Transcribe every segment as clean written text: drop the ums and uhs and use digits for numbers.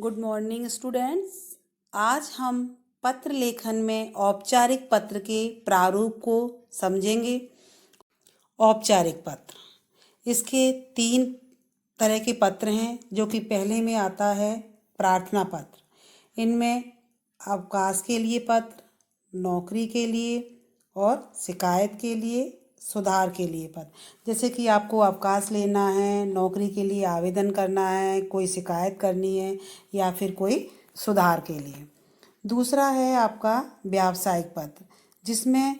Good morning students. आज हम पत्र लेखन में औपचारिक पत्र के प्रारूप को समझेंगे। औपचारिक पत्र, इसके 3 तरह के पत्र हैं, जो कि पहले में आता है प्रार्थना पत्र। इनमें अवकाश के लिए पत्र, नौकरी के लिए और शिकायत के लिए, सुधार के लिए पत्र। जैसे कि आपको अवकाश लेना है, नौकरी के लिए आवेदन करना है, कोई शिकायत करनी है या फिर कोई सुधार के लिए। दूसरा है आपका व्यावसायिक पत्र, जिसमें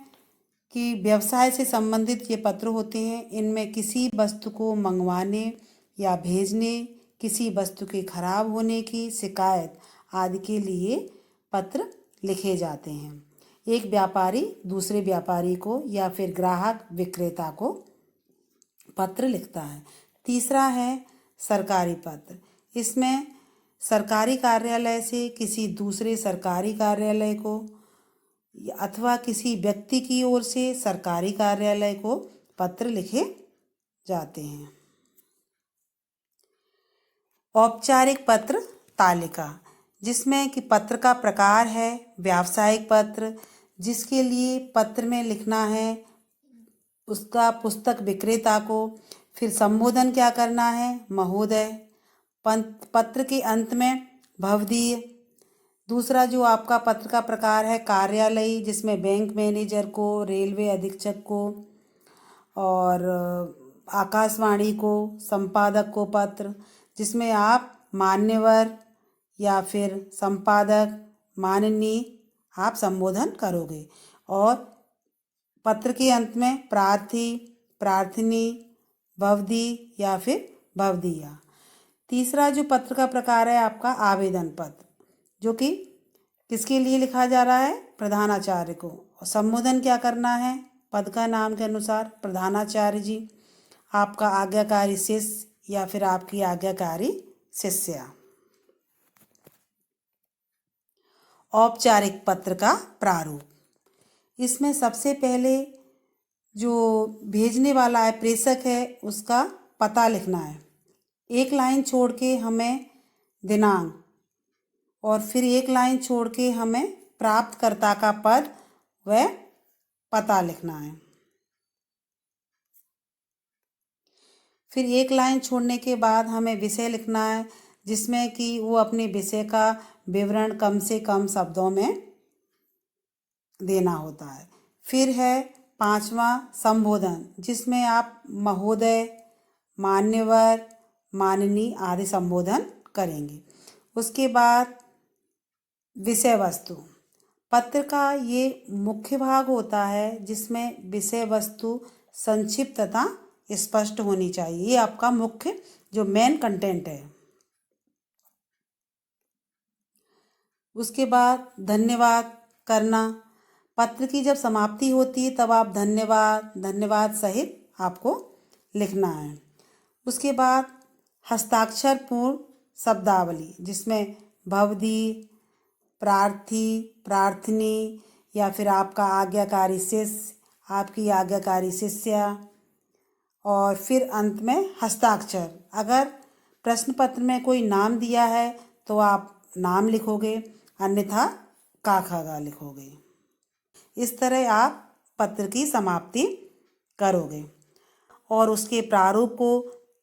कि व्यवसाय से संबंधित ये पत्र होते हैं। इनमें किसी वस्तु को मंगवाने या भेजने, किसी वस्तु के खराब होने की शिकायत आदि के लिए पत्र लिखे जाते हैं। एक व्यापारी दूसरे व्यापारी को या फिर ग्राहक विक्रेता को पत्र लिखता है। तीसरा है सरकारी पत्र। इसमें सरकारी कार्यालय से किसी दूसरे सरकारी कार्यालय को अथवा किसी व्यक्ति की ओर से सरकारी कार्यालय को पत्र लिखे जाते हैं। औपचारिक पत्र तालिका, जिसमें कि पत्र का प्रकार है व्यावसायिक पत्र, जिसके लिए पत्र में लिखना है उसका पुस्तक विक्रेता को, फिर संबोधन क्या करना है, महोदय। पत्र के अंत में भवदीय। दूसरा जो आपका पत्र का प्रकार है कार्यालयी, जिसमें बैंक मैनेजर को, रेलवे अधीक्षक को और आकाशवाणी को, संपादक को पत्र, जिसमें आप मान्यवर या फिर संपादक, माननीय आप संबोधन करोगे। और पत्र के अंत में प्रार्थी, प्रार्थनी, भवदी या फिर भवदिया। तीसरा जो पत्र का प्रकार है आपका आवेदन पत्र, जो कि किसके लिए लिखा जा रहा है, प्रधानाचार्य को। और संबोधन क्या करना है, पद का नाम के अनुसार प्रधानाचार्य जी, आपका आज्ञाकारी शिष्य या फिर आपकी आज्ञाकारी शिष्या। औपचारिक पत्र का प्रारूप, इसमें सबसे पहले जो भेजने वाला है, प्रेषक है, उसका पता लिखना है। एक लाइन छोड़ के हमें दिनांक, और फिर एक लाइन छोड़ के हमें प्राप्तकर्ता का पद व पता लिखना है। फिर एक लाइन छोड़ने के बाद हमें विषय लिखना है, जिसमें कि वो अपने विषय का विवरण कम से कम शब्दों में देना होता है। फिर है 5वां संबोधन, जिसमें आप महोदय, मान्यवर, माननीय आदि संबोधन करेंगे। उसके बाद विषय वस्तु, पत्र का ये मुख्य भाग होता है, जिसमें विषय वस्तु संक्षिप्त तथा स्पष्ट होनी चाहिए। ये आपका मुख्य जो मेन कंटेंट है। उसके बाद धन्यवाद करना, पत्र की जब समाप्ति होती है तब आप धन्यवाद सहित आपको लिखना है। उसके बाद हस्ताक्षर पूर्ण शब्दावली, जिसमें भवदी, प्रार्थी, प्रार्थनी या फिर आपका आज्ञाकारी शिष्य, आपकी आज्ञाकारी शिष्या, और फिर अंत में हस्ताक्षर। अगर प्रश्न पत्र में कोई नाम दिया है तो आप नाम लिखोगे, अन्यथा काखगा लिखोगे। इस तरह आप पत्र की समाप्ति करोगे। और उसके प्रारूप को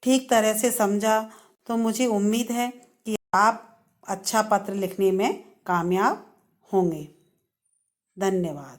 ठीक तरह से समझा तो मुझे उम्मीद है कि आप अच्छा पत्र लिखने में कामयाब होंगे। धन्यवाद।